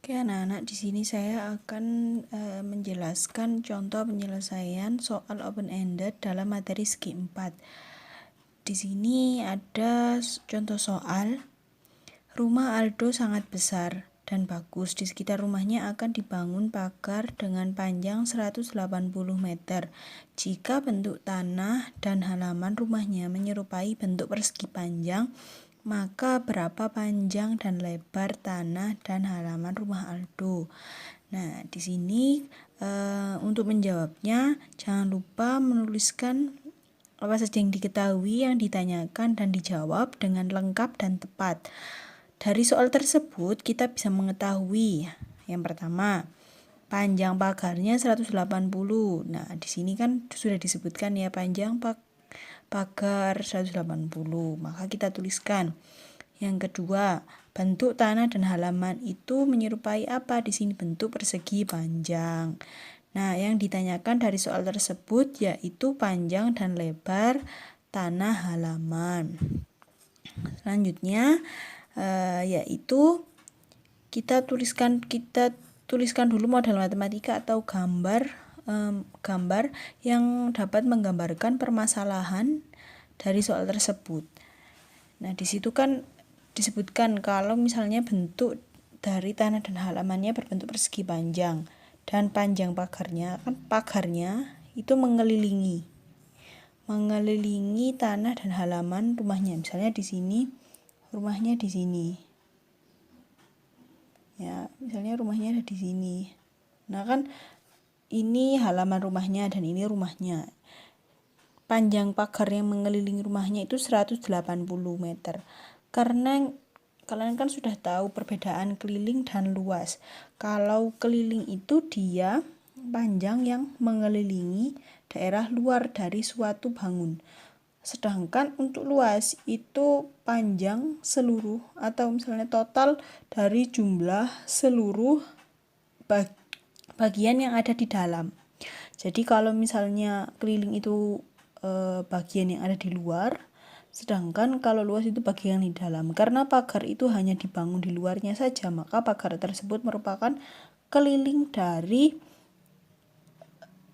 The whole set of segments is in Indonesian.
Oke anak-anak, di sini saya akan menjelaskan contoh penyelesaian soal open-ended dalam materi segi 4. Di sini ada contoh soal, rumah Aldo sangat besar dan bagus. Di sekitar rumahnya akan dibangun pagar dengan panjang 180 meter. Jika bentuk tanah dan halaman rumahnya menyerupai bentuk persegi panjang, maka berapa panjang dan lebar tanah dan halaman rumah Aldo? Nah, di sini untuk menjawabnya jangan lupa menuliskan apa saja yang diketahui, yang ditanyakan dan dijawab dengan lengkap dan tepat. Dari soal tersebut kita bisa mengetahui yang pertama, panjang pagarnya 180. Nah, di sini kan sudah disebutkan ya panjang pagar 180. Maka kita tuliskan. Yang kedua, bentuk tanah dan halaman itu menyerupai apa? Di sini bentuk persegi panjang. Nah, yang ditanyakan dari soal tersebut yaitu panjang dan lebar tanah halaman. Selanjutnya yaitu kita tuliskan dulu model matematika atau gambar yang dapat menggambarkan permasalahan dari soal tersebut. Nah, di situ kan disebutkan kalau misalnya bentuk dari tanah dan halamannya berbentuk persegi panjang dan panjang pagarnya itu mengelilingi tanah dan halaman rumahnya. Misalnya di sini rumahnya di sini. Ya, misalnya rumahnya ada di sini. Nah, kan ini halaman rumahnya dan ini rumahnya. Panjang pagar yang mengelilingi rumahnya itu 180 meter. Karena kalian kan sudah tahu perbedaan keliling dan luas. Kalau keliling itu dia panjang yang mengelilingi daerah luar dari suatu bangun. Sedangkan untuk luas itu panjang seluruh atau misalnya total dari jumlah seluruh bagian yang ada di dalam. Jadi kalau misalnya keliling itu bagian yang ada di luar, sedangkan kalau luas itu bagian di dalam. Karena pagar itu hanya dibangun di luarnya saja, maka pagar tersebut merupakan keliling dari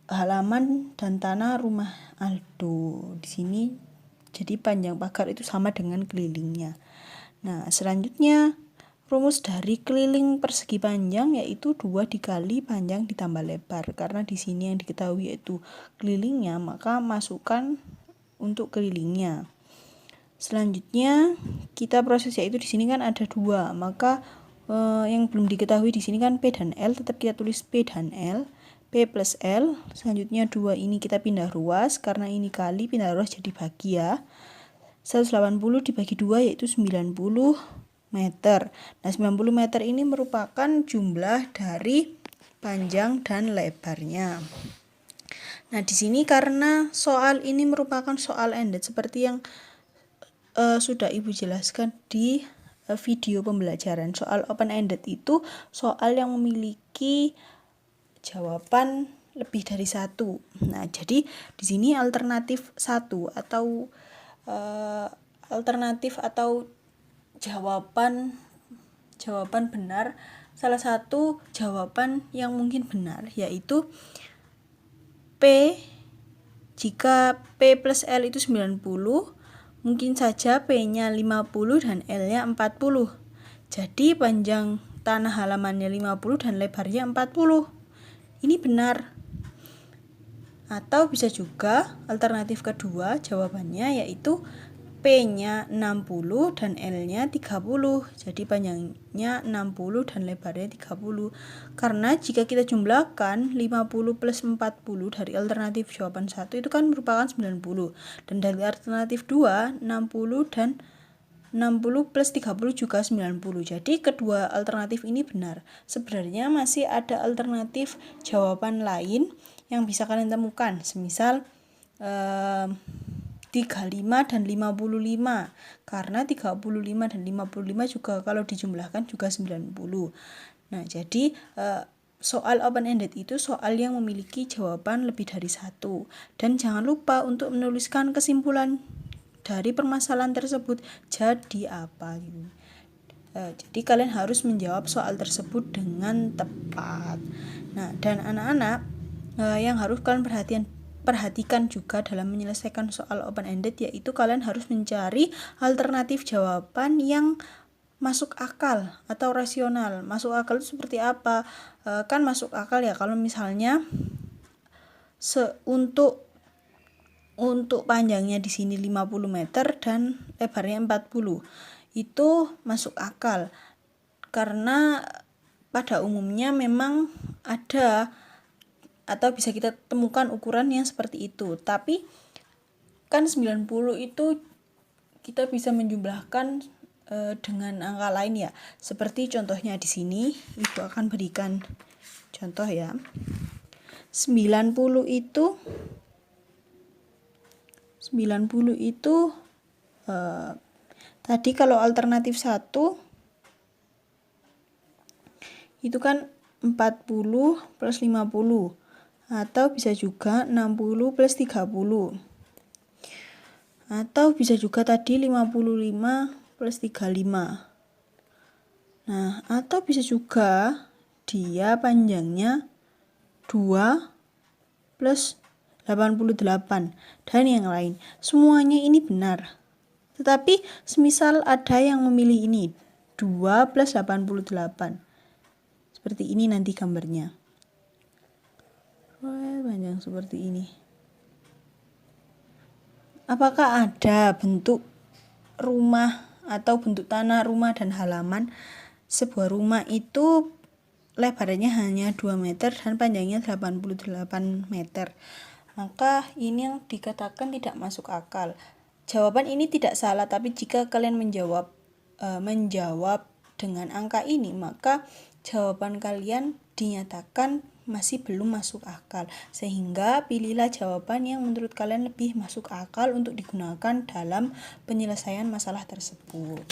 halaman dan tanah rumah Aldo. Di sini jadi panjang pagar itu sama dengan kelilingnya. Nah, selanjutnya rumus dari keliling persegi panjang yaitu 2 dikali panjang ditambah lebar. Karena di sini yang diketahui yaitu kelilingnya, maka masukkan untuk kelilingnya. Selanjutnya kita proses yaitu di sini kan ada 2, maka yang belum diketahui di sini kan P dan L, tetap kita tulis P dan L. P plus L. Selanjutnya 2 ini kita pindah ruas, karena ini kali pindah ruas jadi bagi ya. 180 dibagi 2 yaitu 90 meter. Nah, 90 meter ini merupakan jumlah dari panjang dan lebarnya. Nah, di sini karena soal ini merupakan soal ended seperti yang sudah Ibu jelaskan di video pembelajaran. Soal open-ended itu soal yang memiliki jawaban lebih dari satu. Nah, jadi di sini alternatif satu atau jawaban benar, salah satu jawaban yang mungkin benar yaitu P. Jika P plus L itu 90, mungkin saja P-nya 50 dan L-nya 40. Jadi panjang tanah halamannya 50 dan lebarnya 40. Ini benar. Atau bisa juga alternatif kedua jawabannya yaitu P-nya 60 dan L-nya 30. Jadi panjangnya 60 dan lebarnya 30. Karena jika kita jumlahkan 50 plus 40 dari alternatif jawaban 1 itu kan merupakan 90. Dan dari alternatif 2, 60 dan 60 plus 30 juga 90. Jadi kedua alternatif ini benar. Sebenarnya masih ada alternatif jawaban lain yang bisa kalian temukan. Semisal 35 dan 55. Karena 35 dan 55 juga kalau dijumlahkan juga 90. Nah, jadi soal open-ended itu soal yang memiliki jawaban lebih dari satu. Dan jangan lupa untuk menuliskan kesimpulan dari permasalahan tersebut jadi apa gitu. Jadi kalian harus menjawab soal tersebut dengan tepat. Nah, dan anak-anak yang harus kalian perhatikan juga dalam menyelesaikan soal open-ended, yaitu kalian harus mencari alternatif jawaban yang masuk akal atau rasional. Masuk akal itu seperti apa? Kan masuk akal ya kalau misalnya untuk panjangnya di sini 50 meter dan lebarnya 40. Itu masuk akal. Karena pada umumnya memang ada atau bisa kita temukan ukuran yang seperti itu. Tapi kan 90 itu kita bisa menjumlahkan dengan angka lain ya. Seperti contohnya di sini, Ibu akan berikan contoh ya. 90 itu tadi kalau alternatif 1 itu kan 40 plus 50, atau bisa juga 60 plus 30, atau bisa juga tadi 55 plus 35. Nah, atau bisa juga dia panjangnya 2 plus 88 dan yang lain. Semuanya ini benar. Tetapi semisal ada yang memilih ini 2 plus 88. Seperti ini nanti gambarnya. Panjang seperti ini. Apakah ada bentuk rumah atau bentuk tanah, rumah dan halaman? Sebuah rumah itu lebarnya hanya 2 meter dan panjangnya 88 meter. Maka ini yang dikatakan tidak masuk akal. Jawaban ini tidak salah, tapi jika kalian menjawab dengan angka ini, maka jawaban kalian dinyatakan masih belum masuk akal. Sehingga pilihlah jawaban yang menurut kalian lebih masuk akal untuk digunakan dalam penyelesaian masalah tersebut.